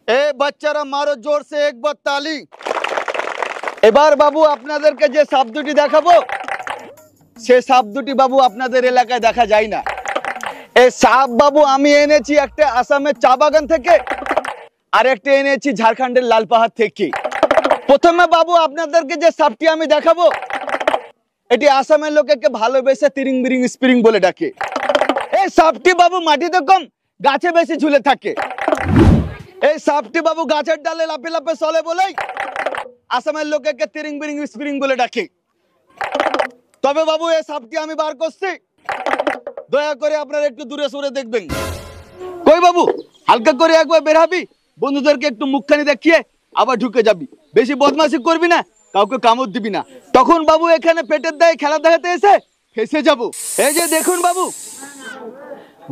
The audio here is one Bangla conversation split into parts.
এ বাচ্চারা মারো জোর সে একবার তালি। এবার বাবু আপনাদেরকে যে সাপ দুটি দেখাবো সে সাপ দুটি বাবু আপনাদের এলাকায় দেখা যায় না। এই সাপ বাবু আমি এনেছি একটা আসামের চা বাগান থেকে, আর একটা এনেছি ঝাড়খণ্ডের লাল পাহাড় থেকে। প্রথমে বাবু আপনাদেরকে যে সাপটি আমি দেখাবো এটি আসামের লোকেকে ভালোবেসে তিরিং বিরিং স্প্রিং বলে ডাকে। এই সাপটি বাবু মাটিতে কম গাছে বেশি ঝুলে থাকে। এই সাপটি বাবু গাছের ডালে লাফে লাফে চলে বলেই আসামের লোকেকে তিরিং বিরিং স্প্রিং বলে ডাকে। তবে বাবু এই সাপটি আমি বার করছি, দয়া করে আপনারা একটু দূরে সরে দেখবেন। কই বাবু হালকা করে একবার বেরাবি, বন্ধুদেরকে একটু মুখখানি দেখিয়ে আবার ঢুকে যাবি, বেশি বদমাশি করবি না, কাউকে কামড় দিবি না। তখন বাবু এখানে পেটের দায়ে খেলা দেখাতে এসে ফেসে যাব। এই যে দেখুন বাবু,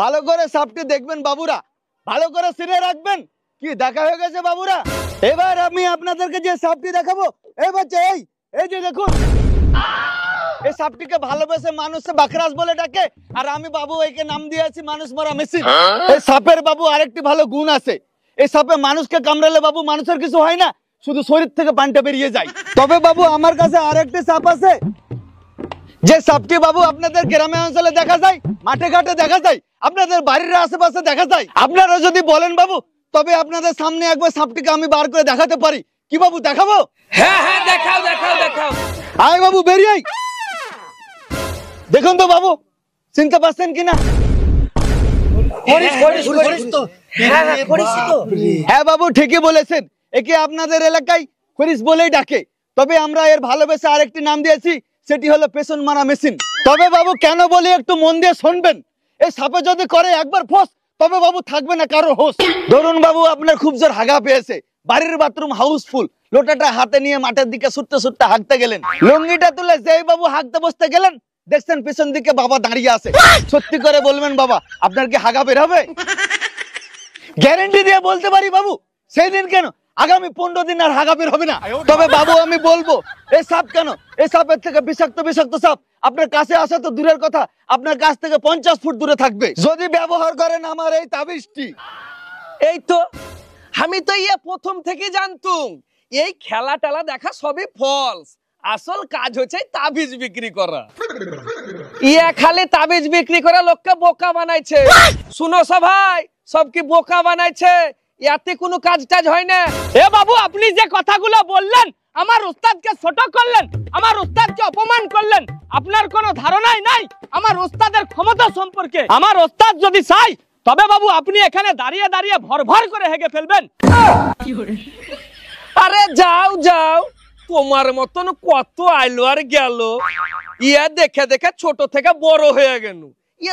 ভালো করে সাপটি দেখবেন বাবুরা, ভালো করে সিনে রাখবেন। কি দেখা হয়ে গেছে বাবুরা? এবার আমি আপনাদেরকে যে সাপটি দেখাবো এই বাচ্চা এই যে দেখুন, এই সাপটিকে ভালোবেসে মানুষ বাকরাস বলে ডাকে, আর আমি বাবু একে নাম দিয়েছি মানুষ মারা মেশিন। এই সাপের বাবু আরেকটি ভালো গুণ আছে, এই সাপে মানুষকে কামড়ালে বাবু মানুষের কিছু হয় না, শুধু শরীর থেকে পানিটা বেরিয়ে যায়। তবে বাবু আমার কাছে আরেকটি সাপ আছে, যে সাপটি বাবু আপনাদের গ্রামে অঞ্চলে দেখা যায়, মাঠে ঘাটে দেখা যায়, আপনাদের বাড়ির আশেপাশে দেখা যায়। আপনারা যদি বলেন বাবু তবে আপনাদের সামনে একবার সাপটিকে আমি বার করে দেখাতে পারি। কি বাবু দেখাবো? হ্যাঁ হ্যাঁ দেখাও দেখাও দেখাও। আয় বাবু বেরিয়ে আয়। দেখুন তো বাবু চিনতে পারছেন কিনা? হ্যাঁ বাবু ঠিকই বলেছেন, একে আপনাদের এলাকায় খরিস বলেই ডাকে। তবে আমরা এর ভালোবেসে আরেকটি নাম দিয়েছি, সেটি হলো পেছন মারা মেশিন। তবে বাবু কেন বলি একটু মন দিয়ে শুনবেন। এই সাপে যদি করে একবার ফোস তবে বাবু থাকবে না কারো হোশ। ধরুন বাবু আপনার খুব জোর হাগা পেয়েছে, বাড়ির বাথরুম হাউসফুল, লোটাটা হাতে নিয়ে মাঠের দিকে ছুটতে ছুটতে হাঁকতে গেলেন, লুঙ্গিটা তুলে যেই বাবু হাঁকতে বসতে গেলেন দেখছেন পিছন দিকে বাবা দাঁড়িয়ে আছে। সত্যি করে বলবেন বাবা আপনার কি হাগা বের হবে? গ্যারেন্টি দিয়ে বলতে পারি বাবু সেই দিন কেন আগামী 15 দিন আর হাগা বের হবে না। তবে বাবু আমি বলবো এই সাপ কেন, এই সাপের থেকে বিষাক্ত বিষাক্ত সাপ আপনার কাছে আসা তো দূরের কথা, আপনার কাছ থেকে 50 ফুট দূরে থাকবে যদি ব্যবহার করেন আমার এই তাবিজটি। এই তো আমি তো প্রথম থেকে জানতুম এই খেলা টেলা দেখা সবই ফলস, আসল কাজ হচ্ছে তাবিজ বিক্রি করা। খালি তাবিজ বিক্রি করে লোককে বোকা বানাইছে। শুনো সবাই, সব কি বোকা বানাইছে, ইয়াতে কোনো কাজ টাজ হয় না। এ বাবু আপনি যে কথাগুলো বললেন, আমার উস্তাদকে ছোট করলেন, আমার উস্তাদকে অপমান করলেন, আপনার কোনো ধারণাই নাই আমার উস্তাদের ক্ষমতা সম্পর্কে। আমার উস্তাদ যদি চাই তবে বাবু আপনি এখানে দাঁড়িয়ে দাঁড়িয়ে ভর ভর করে হেগে ফেলবেন। আরে যাও যাও, তোমার মতন কত আইলো আর গেল, দেখে দেখে ছোট থেকে বড় হয়ে গেল,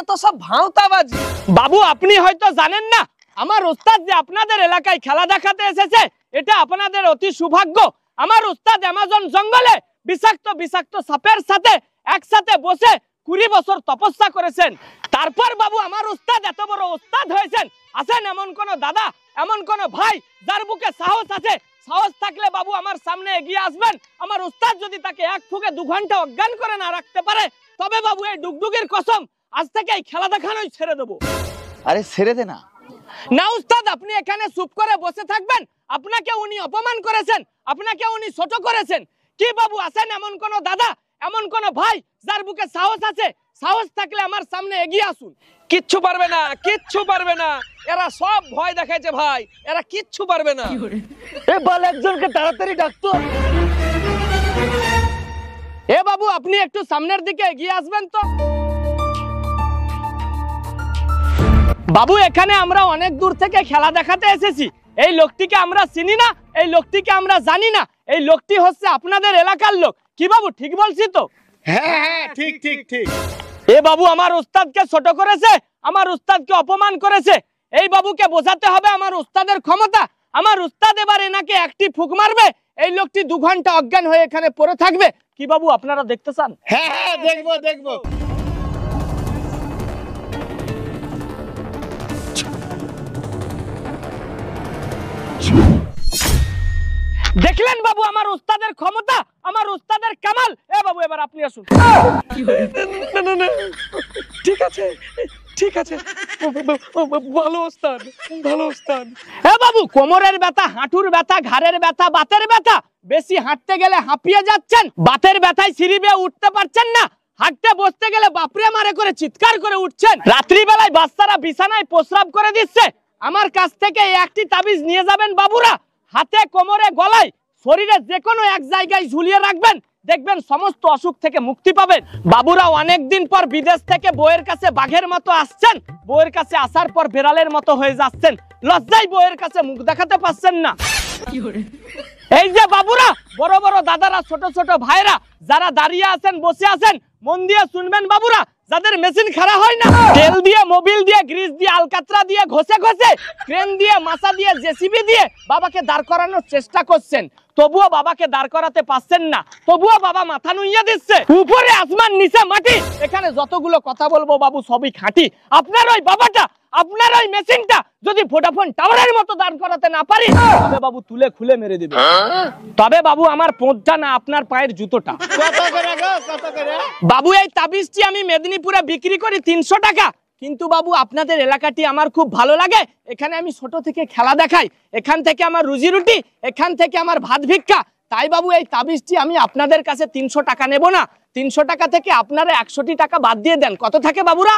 তো সব ভাঁওতাবাজি। বাবু আপনি হয়তো জানেন না আমার উস্তাদ যে আপনাদের এলাকায় খেলা দেখাতে এসেছে এটা আপনাদের অতি সৌভাগ্য। আমার উস্তাদ অ্যামাজন জঙ্গলে বিষাক্ত বিষাক্ত সাপের সাথে একসাথে বসে 20 বছর তপস্যা করেছেন। তারপর বাবু আমার উস্তাদ এত বড় উস্তাদ হয়েছেন। আছেন এমন কোন দাদা, এমন কোন ভাই যার বুকে সাহস আছে, সাহস থাকলে বাবু আমার সামনে এগিয়ে আসবেন। আমার উস্তাদ যদি তাকে এক ফুকে 2 ঘন্টা অজ্ঞান করে না রাখতে পারে তবে বাবু এই ডুগডুগির কসম আজ থেকে এই খেলা দেখানোই ছেড়ে দেবো। আরে ছেড়ে দে না। না উস্তাদ আপনি এখানে চুপ করে বসে থাকবেন, আপনাকে উনি অপমান করেছেন, আপনাকে উনি ছোট করেছেন। কি বাবু আছেন এমন কোন দাদা, এমন কোন ভাই যার বুকে সাহস আছে, সাহস থাকলে আমার সামনে এগিয়ে আসুন। কিচ্ছু পারবে না, কিচ্ছু পারবে না, এরা সব ভয় দেখাইছে ভাই, এরা কিচ্ছু পারবে না। এ বল একজনকে তাড়াতাড়ি ডাকতো। এ বাবু আপনি একটু সামনের দিকে এগিয়ে আসবেন তো। বাবু এখানে আমরা অনেক দূর থেকে খেলা দেখাতে এসেছি, এই লোকটিকে আমরা চিনি না, এই লোকটিকে আমরা জানি না, এই লোকটি হচ্ছে আপনাদের এলাকার লোক। কি বাবু ঠিক বলছি তো? হ্যাঁ হ্যাঁ ঠিক ঠিক ঠিক। এ বাবু আমার উস্তাদকে ছোট করেছে, আমার উস্তাদকে অপমান করেছে, এই বাবুকে বোঝাতে হবে আমার উস্তাদের ক্ষমতা। আমার উস্তাদ এবার এনাকে একটি ফুক মারবে, এই লোকটি 2 ঘন্টা অজ্ঞান হয়ে এখানে পড়ে থাকবে। কি বাবু আপনারা দেখতে চান? হ্যাঁ হ্যাঁ দেখবো দেখবো। দেখলেন বাবু আমার উস্তাদের ক্ষমতা, আমার উস্তাদের কামাল। এ বাবু এবার আপনি আসুন। ঠিক আছে ঠিক আছে, ভালো ওস্তাদ, ভালো ওস্তাদ। হ্যাঁ বাবু, কোমরের ব্যথা, হাঁটুর ব্যথা, ঘাড়ের ব্যথা, বাতের ব্যথা, বেশি হাঁটতে গেলে হাঁপিয়ে যাচ্ছেন, বাতের ব্যথায় সিঁড়ি বেয়ে উঠতে পারছেন না, হাঁটতে বসতে গেলে বাপরে মারে করে চিৎকার করে উঠছেন, রাত্রি বেলায় বাচ্চারা বিছানায় প্রস্রাব করে দিচ্ছে, আমার কাছ থেকে একটি তাবিজ নিয়ে যাবেন বাবুরা, হাতে, কোমরে, গলায়, শরীরে যে কোনো এক জায়গায় ঝুলিয়ে রাখবেন, দেখবেন সমস্ত অসুখ থেকে মুক্তি পাবেন। বাবুরা অনেকদিন পর বিদেশ থেকে বউয়ের কাছে বাঘের মতো আসছেন, বউয়ের কাছে আসার পর বিড়ালের মতো হয়ে যাচ্ছেন, লজ্জায় বউয়ের কাছে মুখ দেখাতে পারছেন না। এই যে বাবুরা, বড় বড় দাদারা, ছোট ছোট ভাইরা যারা দাঁড়িয়ে আছেন, বসে আছেন, মন দিয়ে শুনবেন বাবুরা, যাদের মেশিন খারাপ হয় না, তেল দিয়ে, মোবিল দিয়ে, গ্রিস দিয়ে, আলকাতরা দিয়ে, ঘষে ঘষে, ক্রেন দিয়ে, মাসা দিয়ে, জেসিবি দিয়ে বাবাকে দাঁড় করানোর চেষ্টা করছেন, তবুও বাবাকে দাঁড় করাতে পারছেন না, তবুও বাবা মাথা নুইয়ে দিচ্ছে, উপরে আসমান, নিচে মাটি, এখানে যতগুলো কথা বলবো বাবু সবই খাঁটি। আপনার ওই বাবাটা, আপনার ওই মেশিনটা যদি ভোডাফোন টাওয়ারের মতো দাঁড় করাতে না পারি, তবে বাবু তুলে খুলে মেরে দিবে। তবে বাবু আমার পোঁতটা না, আপনার পায়ের জুতোটা। বাবু এই তাবিজটি আমি মেদিনীপুরে বিক্রি করি 300 টাকা, কিন্তু বাবু আপনাদের এলাকাটি আমার খুব ভালো লাগে, এখানে আমি ছোট থেকে খেলা দেখাই, এখান থেকে আমার রুজি রুটি, এখান থেকে আমার ভাত ভিক্ষা, তাই বাবু এই তাবিজটি আমি আপনাদের কাছে 300 টাকা নেব না, 300 টাকা থেকে আপনারা 100 টাকা বাদ দিয়ে দেন, কত থাকে বাবুরা?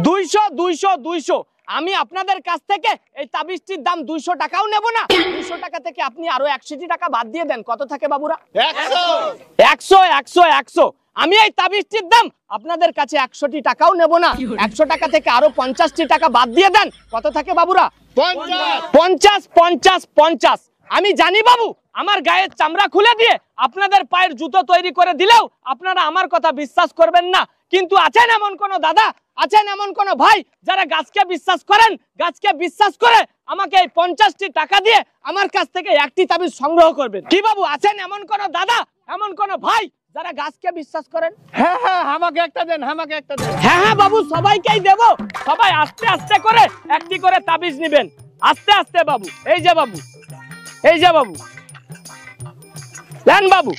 200 200 200। আমি আপনাদের কাছ থেকে এই তাবিজটির দাম 200 টাকাও নেব না, 200 টাকা থেকে আপনি আরো 100 টাকা বাদ দিয়ে দেন, কত থাকে বাবুরা? 100 100 100। আমি এই তাবিজটির দাম আপনাদের কাছে 100 টাকাও নেব না, 100 টাকা থেকে আরো 50 টাকা বাদ দিয়ে দেন, কত থাকে বাবুরা? 50 50 50। আমি জানি বাবু, আমার গায়ের চামড়া খুলে দিয়ে আপনাদের পায়ের জুতো তৈরি করে দিলেও আপনারা আমার কথা বিশ্বাস করবেন না, কিন্তু আছেন এমন কোন দাদা, আছেন এমন কোন ভাই যারা গাছকে বিশ্বাস করেন, গাছকে বিশ্বাস করে আমাকে এই 50টি টাকা দিয়ে আমার কাছ থেকে একটি তাবিজ সংগ্রহ করবেন। কি বাবু, আছেন এমন কোন দাদা, এমন কোন ভাই যারা গাছকে বিশ্বাস করেন? হ্যাঁ হ্যাঁ, আমাকে একটা দেন, আমাকে একটা দেন। হ্যাঁ হ্যাঁ বাবু, সবাইকেই দেব, সবাই আস্তে আস্তে করে একটি করে তাবিজ নেবেন, আস্তে আস্তে বাবু। এই যে বাবু, এই যে বাবু, দেন বাবু।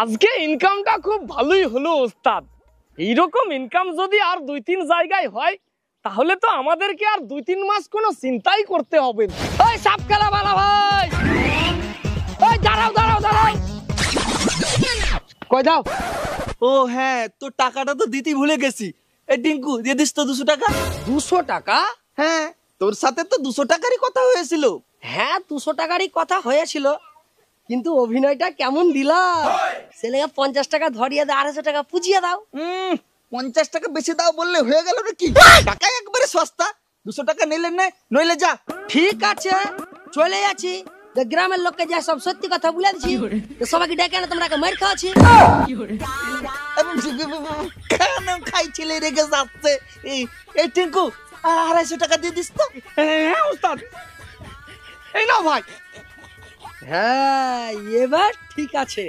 আজকে ইনকামটা খুব ভালোই হলো ওস্তাদ, এইরকম ইনকাম যদি আর 2-3 জায়গায় হয় তাহলে তো আমাদেরকে আর 2-3 মাস কোনো চিন্তাই করতে হবে না। ওই সাপ খেলা বালা ভাই, ওই দাঁড়াও দাঁড়াও দাঁড়াও, কই দাও? ও হ্যাঁ, তো টাকাটা তো দিতে ভুলে গেছি। এই টিঙ্কু, দিয়ে দিস তো 200 টাকা। 200 টাকা? হ্যাঁ, তোর সাথে তো 200 টাকারই কথা হয়েছিল। হ্যাঁ 200 টাকারই কথা হয়েছিল, কিন্তু অভিনয়টা কেমন দিলা? ছেলেকে 50 টাকা ধরিয়ে দাও, 250 টাকা পুজিয়ে দাও। 50 টাকা বেশি দাও বললে হয়ে গেল নাকি? টাকা একবারে সস্তা, 200 টাকা নিলে নে, নইলে যা। ঠিক আছে, চলে যাচ্ছি, গ্রামের লোককে যা সব সত্যি কথা বলে দিচ্ছি, সবাইকে ডেকে না তোমরা মার খাওয়াচ্ছি। কেন খাইছিলে রেগে যাচ্ছে? এই টিঙ্কু, 250 টাকা দিয়ে দিস তো। হ্যাঁ ওস্তাদ, এই নাও ভাই। হ্যাঁ এবার ঠিক আছে।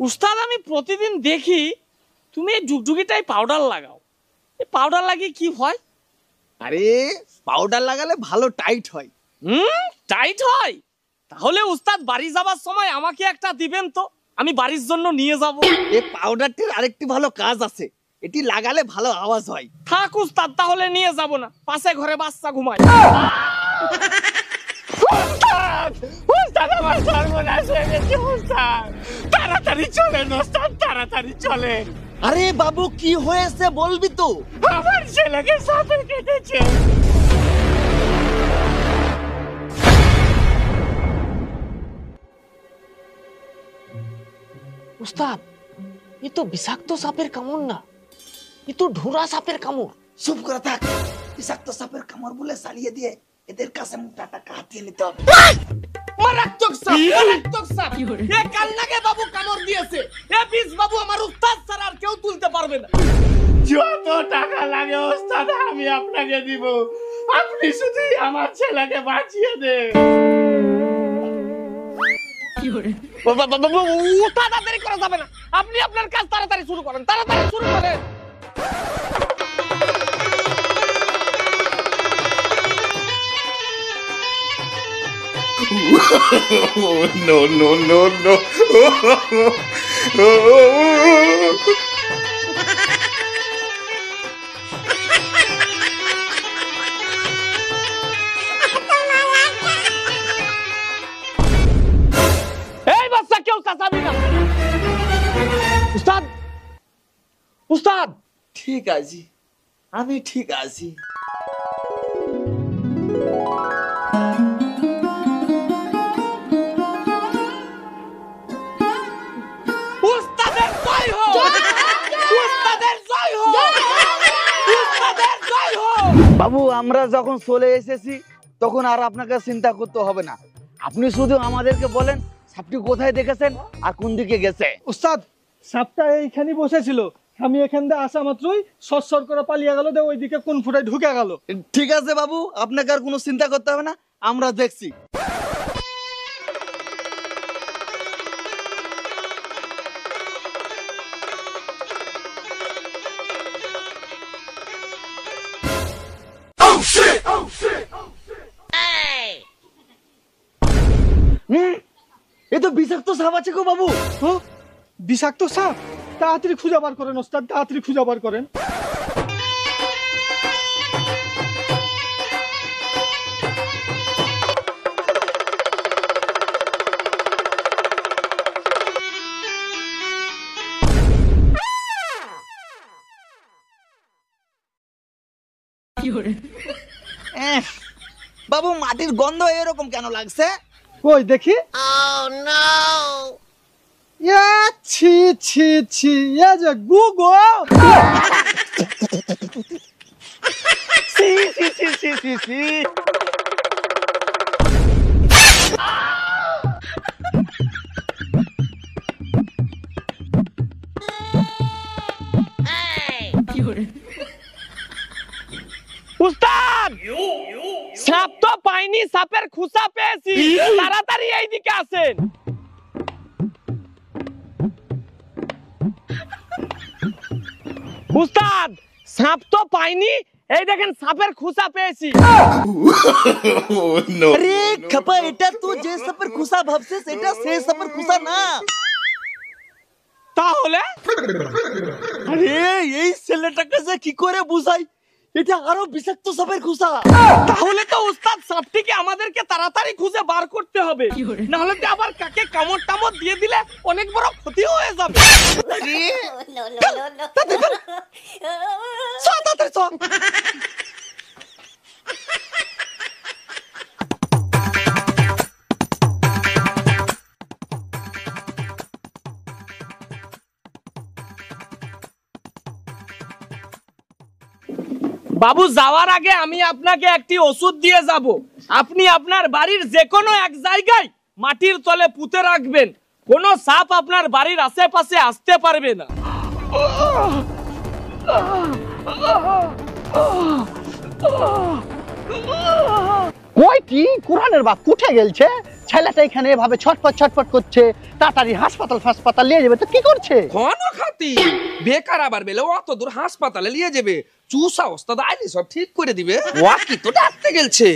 উস্তাদ, আমি প্রতিদিন দেখি তুমি এই জুগজুগিটাই পাউডার লাগাও, এই পাউডার লাগিয়ে কি হয়? আরে পাউডার লাগালে ভালো টাইট হয়। টাইট হয়? তাহলে উস্তাদ বাড়ি যাবার সময় আমাকে একটা দিবেন তো, আমি বাড়ির জন্য নিয়ে যাব। এই পাউডারটির আরেকটি ভালো কাজ আছে, এটি লাগালে ভালো আওয়াজ হয়। থাক উস্তাদ, তাহলে নিয়ে যাব না, পাশে ঘরে বাচ্চা ঘুমায়। উস্তাদ, আমার সর্বনাশ হয়ে গেছে উস্তাদ, তাড়াতাড়ি চলেন উস্তাদ, তাড়াতাড়ি চলেন। আরে বাবু, কি হয়েছে বলবি তো? আমার ছেলেকে সাপে কেটেছে। উস্তাদ, এ তো বিষাক্ত সাপের কামড় না, এ তো ঢোড়া সাপের কামড়। চুপ করে থাক, বিষাক্ত সাপের কামড় বলে চালিয়ে দিয়ে এদের কাছে মোটা টাকা হাতিয়ে নিতে হবে। মারাত্মক সাপ, মারাত্মক সাপ। এ কালনাকে বাবু কামড় দিয়েছে। এ বিষ বাবু আমার উস্তাদ ছাড়া আর কেউ তুলতে পারবে না। যত টাকা লাগে ওস্তাদ আমি আপনাকে দিব, আপনি শুধু আমার ছেলেকে বাঁচিয়ে দেন। উস্তাদ আর দেরি করা যাবে না, আপনি আপনার কাজ তাড়াতাড়ি শুরু করেন, তাড়াতাড়ি শুরু করেন। No, no, no, no. এই বাচ্চা কেউ চাচাবি না। উস্তাদ, উস্তাদ ঠিক আছে, আমি ঠিক আছি। উস্তাদের জয় হোক, উস্তাদের জয় হোক, উস্তাদের জয় হোক। বাবু আমরা যখন চলে এসেছি তখন আর আপনাকে চিন্তা করতে হবে না, আপনি শুধু আমাদেরকে বলেন সাপটি কোথায় দেখেছেন আর কোন দিকে গেছে। উস্তাদ সাপটা এইখানে বসেছিল, আমি এখান দিয়ে আসা মাত্রই সরসর করে পালিয়ে গেল, দিয়ে ওইদিকে কোন ফুটায় ঢুকে গেল। ঠিক আছে বাবু, আপনাকে আর কোনো চিন্তা করতে হবে না, আমরা দেখছি। এ তো বিষাক্ত সাপ আছে গো বাবু। ও বিষাক্ত সাপ, তাড়াতাড়ি খুঁজে বার করেন ওস্তাদ, তাড়াতাড়ি খুঁজে বার করেন। বাবু মাটির গন্ধ এরকম কেন লাগছে? কই দেখি। ইয়া, ছি ছি ছি, এ যে গুগো। সি সি সি সি সি সি। উস্তাদ সাপ তো পাইনি, সাপের খুসা পেয়েছি, তাড়াতাড়ি এইদিকে আসেন। উস্তাদ সাপ তো পাইনি, এই দেখেন সাপের খুসা পেয়েছি। No. আরে খাপা, এটা তো যে সাপের খুসা ভাবছিস এটা সেই সাপের খুসা না। তাহলে আরে এই ছেলেটাকে যে কি করে বুঝাই, এটা আরো বিষাক্ত সাপের খুসা। তাহলে তো উস্তাদ সাপটিকে আমাদেরকে তাড়াতাড়ি খুঁজে বার করতে হবে, না হলে তো আবার কাকে কামড় টামড় দিয়ে দিলে অনেক বড় ক্ষতি হয়ে যাবে। চল, তাড়াতাড়ি চল। বাবু যাওয়ার আগে আমি আপনাকে একটি ওষুধ দিয়ে যাব, আপনি আপনার বাড়ির যে কোনো এক জায়গায় মাটির তলে পুঁতে রাখবেন, কোনো সাপ আপনার বাড়ির আশেপাশে আসতে পারবে না। কই কি কুরআনের বাপ উঠে গেলছে, ছেলেটা এখানে এভাবে ছটফট ছটফট করছে, তাড়াতাড়ি হাসপাতাল নিয়ে যাবে, তো কি করছে? কোন খাতি বেকার আবার বেলে অত দূর হাসপাতালে নিয়ে যাবে, চুষা ওস্তাদ আইলি সব ঠিক করে দিবে। ওয়াকি তো ডাকতে গেলছে,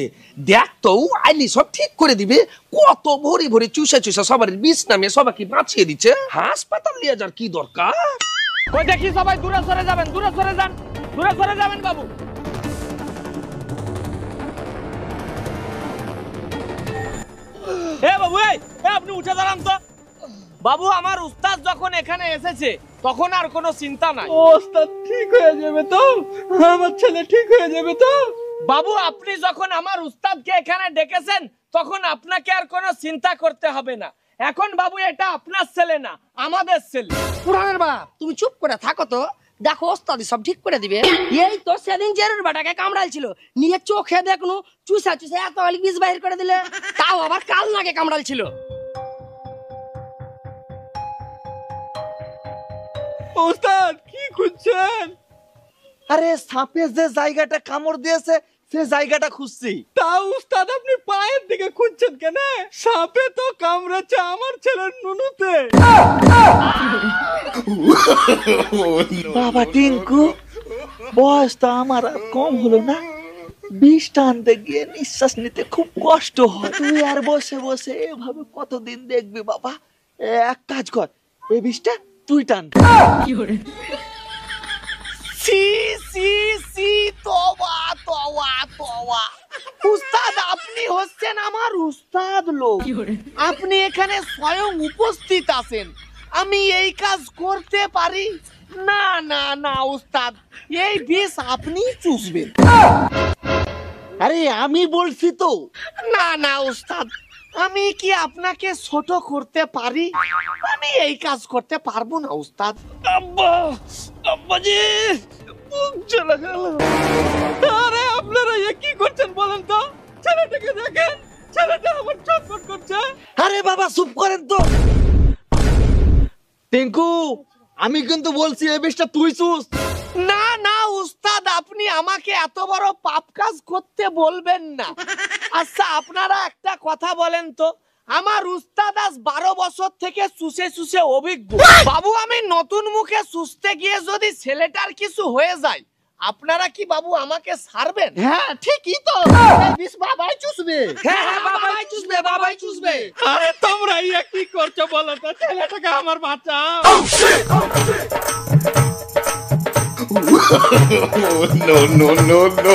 দেখ তো আইলি সব ঠিক করে দিবে। কত ভরি ভরি চুষা চুষা সবার বিষ নামে সবাইকে বাঁচিয়ে দিচ্ছে, হাসপাতাল নিয়ে যাওয়ার কি দরকার? ওই দেখি সবাই দূরে সরে যাবেন, দূরে সরে যান, দূরে সরে যাবেন বাবু। এ বাবু, এই আপনি উঠে দাঁড়ান তো। বাবু আমার উস্তাদ যখন এখানে এসেছে তখন আর কোনো চিন্তা নাই। ওস্তাদ ঠিক হয়ে যাবে তো, আমার ছেলে ঠিক হয়ে যাবে তো। বাবু আপনি যখন আমার উস্তাদকে এখানে ডেকেছেন তখন আপনাকে আর কোনো চিন্তা করতে হবে না। এখন বাবু এটা আপনার ছেলে না, আমাদের ছেলে। পুরানের বাপ তুমি চুপ করে থাকো তো, দেখো ওস্তাদি সব ঠিক করে দিবে। এই তো সেদিন জেরুর বেটাকে কামড়ালছিল, নিয়ে চোখে দেখনু চুষা চুষা এত অলিক বিষ বাহির করে দিলে, তাও আবার কাল নাকে কামড়ালছিল। ওস্তাদ কি খুঁজছেন? আরে সাপে যে জায়গাটা কামড় দিয়েছে সে জায়গাটা খুঁজছি। তা উস্তাদ আপনি পায়ের দিকে খুঁজছেন কেন? সাপে তো কামড়েছে আমার ছেলের নুনুতে। বাবা টিঙ্কু, বয়স তো আমার আর কম হলো না, বিষটা আনতে গিয়ে নিঃশ্বাস নিতে খুব কষ্ট হয়। তুই আর বসে বসে এভাবে কতদিন দেখবি বাবা? এক কাজ কর, এই বিষটা তুই টান। সি সি সি, তওবা তওবা তওবা। উস্তাদ আপনি হচ্ছেন আমার উস্তাদ লোক, আপনি এখানে স্বয়ং উপস্থিত আছেন, আমি এই কাজ করতে পারি না? না না উস্তাদ, এই বিষ আপনি চুষবেন। আরে আমি বলছি তো। না না উস্তাদ, আমি কি আপনাকে ছোট করতে পারি? আমি এই কাজ করতে পারবো না উস্তাদ। আব্বা, আব্বাজি, বুক জ্বলে গেল। আরে আপনারা এ কি করছেন বলেন তো? ছেলেটাকে দেখেন, ছেলেটা আমার ছটফট করছে। আরে বাবা চুপ করেন তো। টিঙ্কু, আমি কিন্তু বলছি এই বিষটা তুই চুষ। না না উস্তাদ, আপনি আমাকে এত বড় পাপ কাজ করতে বলবেন না। আচ্ছা আপনারা একটা কথা বলেন তো, আমার উস্তাদ আজ 12 বছর থেকে চুষে চুষে অভিজ্ঞ। বাবু আমি নতুন মুখে চুষতে গিয়ে যদি ছেলেটার কিছু হয়ে যায়, আপনারা কি বাবু আমাকে ছাড়বেন? হ্যাঁ ঠিকই তো, এই বিষ বাবাই চুষবে। হ্যাঁ হ্যাঁ বাবাই চুষবে, বাবাই চুষবে। আরে তোমরা ইয়া কি করছো বলো তো? ছেলেটাকে আমার বাঁচাও। No, no, no, no.